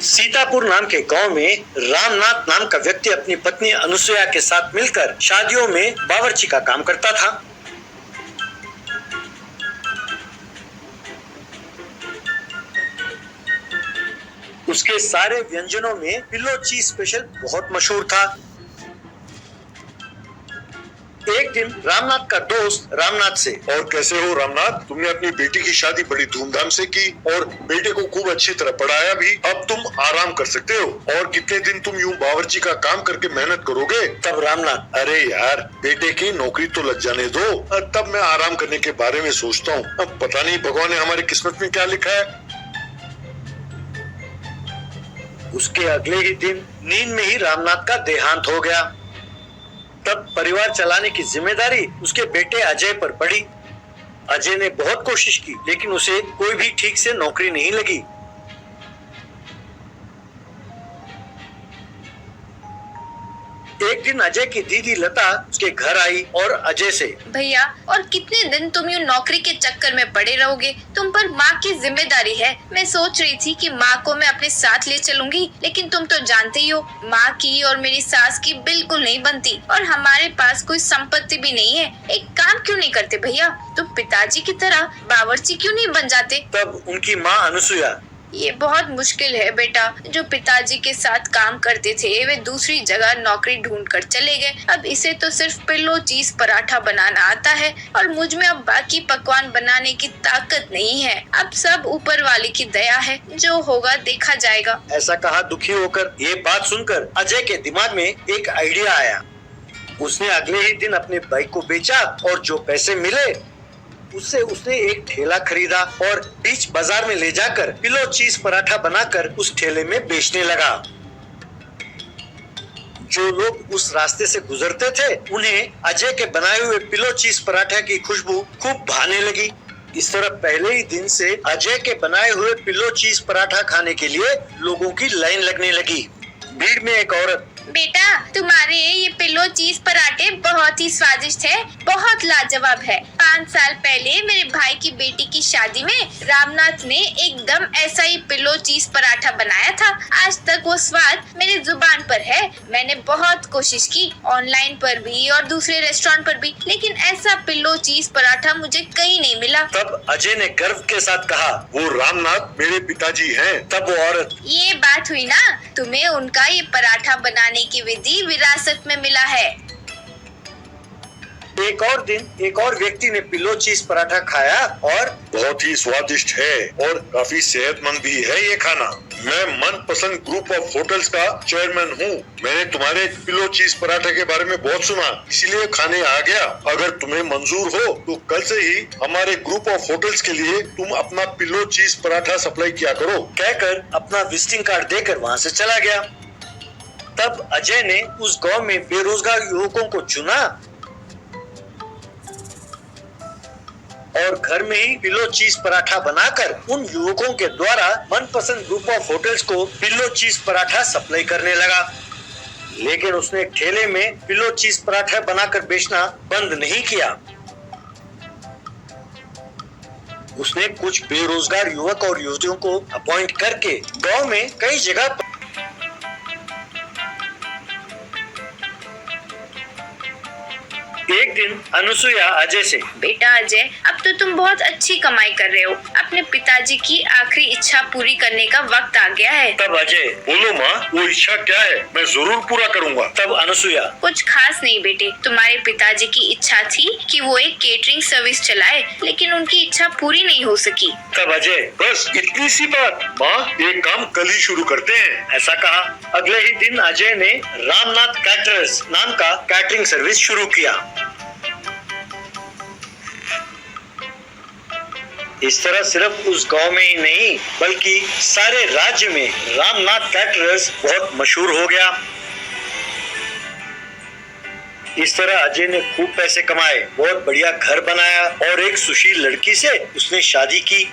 सीतापुर नाम के गांव में रामनाथ नाम का व्यक्ति अपनी पत्नी अनुसुया के साथ मिलकर शादियों में बावर्ची का काम करता था। उसके सारे व्यंजनों में पिलो चीज स्पेशल बहुत मशहूर था। एक दिन रामनाथ का दोस्त रामनाथ से, और कैसे हो रामनाथ? तुमने अपनी बेटी की शादी बड़ी धूमधाम से की और बेटे को खूब अच्छी तरह पढ़ाया भी। अब तुम आराम कर सकते हो। और कितने दिन तुम यूं बावर्ची का काम करके मेहनत करोगे? तब रामनाथ, अरे यार, बेटे की नौकरी तो लग जाने दो, तब मैं आराम करने के बारे में सोचता हूँ। अब पता नहीं भगवान ने हमारी किस्मत में क्या लिखा है। उसके अगले ही दिन नींद में ही रामनाथ का देहांत हो गया। तब परिवार चलाने की जिम्मेदारी उसके बेटे अजय पर पड़ी। अजय ने बहुत कोशिश की, लेकिन उसे कोई भी ठीक से नौकरी नहीं लगी। एक दिन अजय की दीदी लता उसके घर आई और अजय से, भैया, और कितने दिन तुम यूँ नौकरी के चक्कर में पड़े रहोगे? तुम पर माँ की जिम्मेदारी है। मैं सोच रही थी कि माँ को मैं अपने साथ ले चलूंगी, लेकिन तुम तो जानते ही हो, माँ की और मेरी सास की बिल्कुल नहीं बनती, और हमारे पास कोई संपत्ति भी नहीं है। एक काम क्यों नहीं करते भैया? तुम पिताजी की तरह बावर्ची क्यों नहीं बन जाते? तब उनकी माँ अनुसुया, ये बहुत मुश्किल है बेटा। जो पिताजी के साथ काम करते थे वे दूसरी जगह नौकरी ढूंढ कर चले गए। अब इसे तो सिर्फ पिल्लो चीज पराठा बनाना आता है और मुझ में अब बाकी पकवान बनाने की ताकत नहीं है। अब सब ऊपर वाले की दया है, जो होगा देखा जाएगा। ऐसा कहा दुखी होकर। ये बात सुनकर अजय के दिमाग में एक आइडिया आया। उसने अगले ही दिन अपने बाइक को बेचा और जो पैसे मिले उससे उसने एक ठेला खरीदा और बीच बाजार में ले जाकर पिलो चीज पराठा बनाकर उस ठेले में बेचने लगा। जो लोग उस रास्ते से गुजरते थे उन्हें अजय के बनाए हुए पिलो चीज पराठा की खुशबू खूब भाने लगी। इस तरह पहले ही दिन से अजय के बनाए हुए पिलो चीज पराठा खाने के लिए लोगों की लाइन लगने लगी। भीड़ में एक औरत, बेटा, तुम्हारे ये पिल्लो चीज पराठे बहुत ही स्वादिष्ट है, बहुत लाजवाब है। 5 साल पहले मेरे भाई की बेटी की शादी में रामनाथ ने एकदम ऐसा ही पिल्लो चीज पराठा बनाया था। आज तक वो स्वाद मेरी जुबान पर है। मैंने बहुत कोशिश की, ऑनलाइन पर भी और दूसरे रेस्टोरेंट पर भी, लेकिन ऐसा पिल्लो चीज पराठा मुझे कहीं नहीं मिला। तब अजय ने गर्व के साथ कहा, वो रामनाथ मेरे पिताजी हैं। तब वो औरत, ये बात हुई ना, तुम्हें उनका ये पराठा बनाने की विधि विरासत में मिला है। एक और दिन एक और व्यक्ति ने पिलो चीज पराठा खाया और बहुत ही स्वादिष्ट है और काफी सेहतमंद भी है ये खाना। मैं मनपसंद ग्रुप ऑफ होटल्स का चेयरमैन हूँ। मैंने तुम्हारे पिलो चीज पराठे के बारे में बहुत सुना, इसीलिए खाने आ गया। अगर तुम्हें मंजूर हो तो कल से ही हमारे ग्रुप ऑफ होटल्स के लिए तुम अपना पिलो चीज पराठा सप्लाई किया करो। कहकर अपना विजिटिंग कार्ड देकर वहाँ से चला गया। तब अजय ने उस गांव में बेरोजगार युवकों को चुना और घर में ही पिलो चीज पराठा बनाकर उन युवकों के द्वारा मनपसंद ग्रुप ऑफ होटल्स को पिलो चीज पराठा सप्लाई करने लगा। लेकिन उसने एक ठेले में पिलो चीज पराठा बनाकर बेचना बंद नहीं किया। उसने कुछ बेरोजगार युवक और युवतियों को अपॉइंट करके गांव में कई जगह एक दिन अनुसुया अजय से, बेटा अजय, अब तो तुम बहुत अच्छी कमाई कर रहे हो। अपने पिताजी की आखिरी इच्छा पूरी करने का वक्त आ गया है। तब अजय, बोलो माँ, वो इच्छा क्या है? मैं जरूर पूरा करूँगा। तब अनुसुया, कुछ खास नहीं बेटे, तुम्हारे पिताजी की इच्छा थी कि वो एक केटरिंग सर्विस चलाए, लेकिन उनकी इच्छा पूरी नहीं हो सकी। तब अजय, बस इतनी सी बात माँ, ये काम कल ही शुरू करते हैं। ऐसा कहा। अगले ही दिन अजय ने रामनाथ कैटरर्स नाम का कैटरिंग सर्विस शुरू किया। इस तरह सिर्फ उस गांव में ही नहीं बल्कि सारे राज्य में रामनाथ कैटरर्स बहुत मशहूर हो गया। इस तरह अजय ने खूब पैसे कमाए, बहुत बढ़िया घर बनाया और एक सुशील लड़की से उसने शादी की।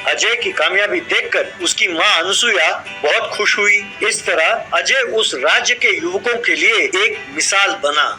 अजय की कामयाबी देखकर उसकी माँ अनुसुया बहुत खुश हुई। इस तरह अजय उस राज्य के युवकों के लिए एक मिसाल बना।